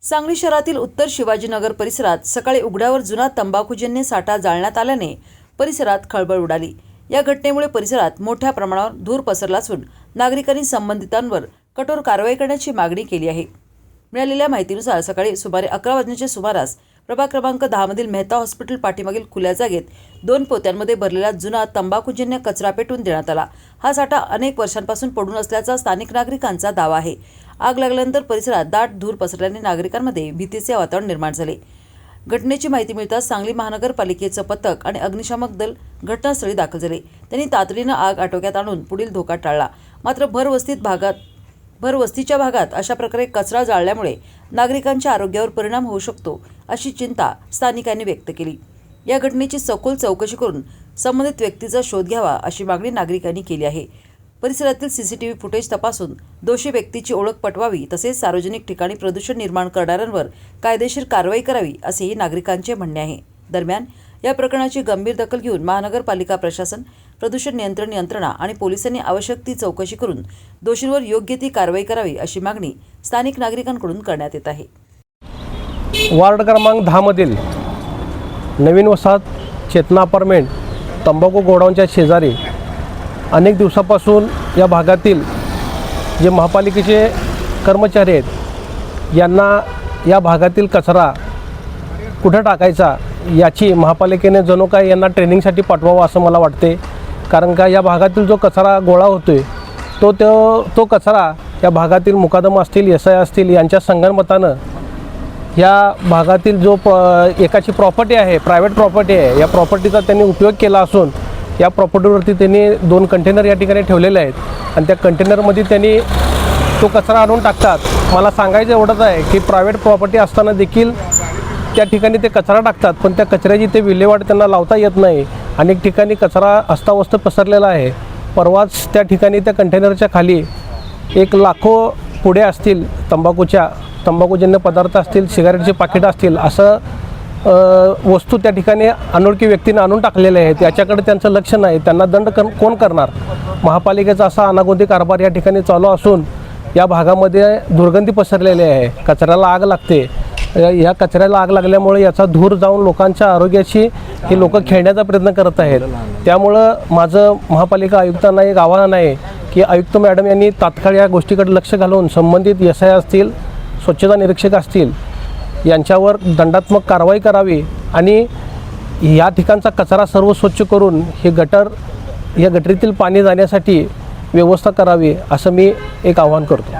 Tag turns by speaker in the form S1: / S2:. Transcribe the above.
S1: सांगली शहरातील उत्तर शिवाजीनगर परिसरात सकाळी उघड्यावर जुना तंबाखूजन्य साठा जाळण्यात आल्याने परिसरात खळबळ उडाली। या घटनेमुळे परिसरात मोठ्या प्रमाणावर धूर पसरला असून नागरिकांनी संबंधितांवर कठोर कारवाई करण्याची मागणी केली आहे। मिळालेल्या माहितीनुसार सकाळी सुमारे 11 वाजण्याच्या सुमारास प्रभाग क्रमांक 10 मधील मेहता हॉस्पिटल पाठीमागील खुल्या जागेत 2 पोत्यांमध्ये भरलेला जुना तंबाखूजन्य कचरा पेटवून देण्यात आला। हा साठा अनेक वर्षांपासून पडून असल्याचा स्थानिक नागरिकांचा दावा आहे। आग लागल्यानंतर परिसरात दाट धूर पसरल्याने नागरिकांमध्ये भीतीचे वातावरण निर्माण झाले। घटनेची माहिती मिळताच सांगली महानगरपालिकेचं पथक आणि अग्निशामक दल घटनास्थळी दाखल झाले। त्यांनी तातडीने आग आटोक्यात आणून पुढील धोका टाळला। मात्र भरवस्तीच्या भागात अशा प्रकारे कचरा जाळल्यामुळे नागरिकांच्या आरोग्यावर परिणाम होऊ शकतो अशी चिंता स्थानिकांनी व्यक्त केली। या घटनेची सखोल चौकशी करून संबंधित व्यक्तीचा शोध घ्यावा अशी मागणी नागरिकांनी केली आहे। परिसरातील सीसीटीव्ही फुटेज तपासून दोषी व्यक्तीची ओळख पटवावी तसेच सार्वजनिक ठिकाणी प्रदूषण निर्माण करणाऱ्यांवर कायदेशीर कारवाई करावी असेही नागरिकांचे म्हणणे आहे। दरम्यान या प्रकरणाची गंभीर दखल घेऊन महानगरपालिका प्रशासन, प्रदूषण नियंत्रण यंत्रणा आणि पोलिसांनी आवश्यक ती चौकशी करून दोषींवर योग्य ती कारवाई करावी अशी मागणी स्थानिक नागरिकांकडून करण्यात येत आहे।
S2: वार्ड क्रमांक 10 मधील नवीन वसाहत चेतना अपार्टमेंट तंबाखू गोडाऊनच्या शेजारी अनेक दिवसापासून या भागातील जे महापालिकेचे कर्मचारी आहेत यांना या भागातील कचरा कुठं टाकायचा याची महापालिकेने जणू काय यांना ट्रेनिंगसाठी पाठवावं असं मला वाटते। कारण का या भागातील जो कचरा गोळा होतोय तो कचरा या भागातील मुकादम असतील, SI असतील यांच्या संगनमतानं या भागातील जो एकाची प्रॉपर्टी आहे, प्रायव्हेट प्रॉपर्टी आहे, या प्रॉपर्टीचा त्यांनी उपयोग केला असून या प्रॉपर्टीवरती त्यांनी 2 कंटेनर या ठिकाणी ठेवलेले आहेत आणि त्या कंटेनरमध्ये त्यांनी तो कचरा आणून टाकतात। मला सांगायचं एवढंच आहे की प्रायव्हेट प्रॉपर्टी असताना देखील त्या ठिकाणी ते कचरा टाकतात, पण त्या कचऱ्याची ते विल्हेवाट त्यांना लावता येत नाही। अनेक ठिकाणी कचरा अस्ताव्यस्त पसरलेला आहे। परवाच त्या ठिकाणी त्या कंटेनरच्या खाली 1 लाखो पुढे असतील तंबाखूजन्य पदार्थ असतील, सिगारेटचे पाकिट असतील, असं वस्तू त्या ठिकाणी अनोळखी व्यक्तीने आणून टाकलेले आहेत। याच्याकडे त्यांचं लक्ष नाही। त्यांना दंड कोण करणार? महापालिकेचा असा अनागोंदी कारभार या ठिकाणी चालू असून या भागामध्ये दुर्गंधी पसरलेली आहे। कचऱ्याला आग लागते। या कचऱ्याला आग लागल्यामुळे याचा धूर जाऊन लोकांच्या आरोग्याशी हे लोक खेळण्याचा प्रयत्न करत आहेत। त्यामुळं माझं महापालिका आयुक्तांना एक आवाहन आहे की आयुक्त मॅडम यांनी तात्काळ या गोष्टीकडे लक्ष घालून संबंधित SI असतील, स्वच्छता निरीक्षक असतील यांच्यावर दंडात्मक कारवाई करावी आणि या ठिकाणचा कचरा सर्व स्वच्छ करून या गटरीतील पाणी जाण्यासाठी व्यवस्था करावी असं मी एक आवाहन करतो।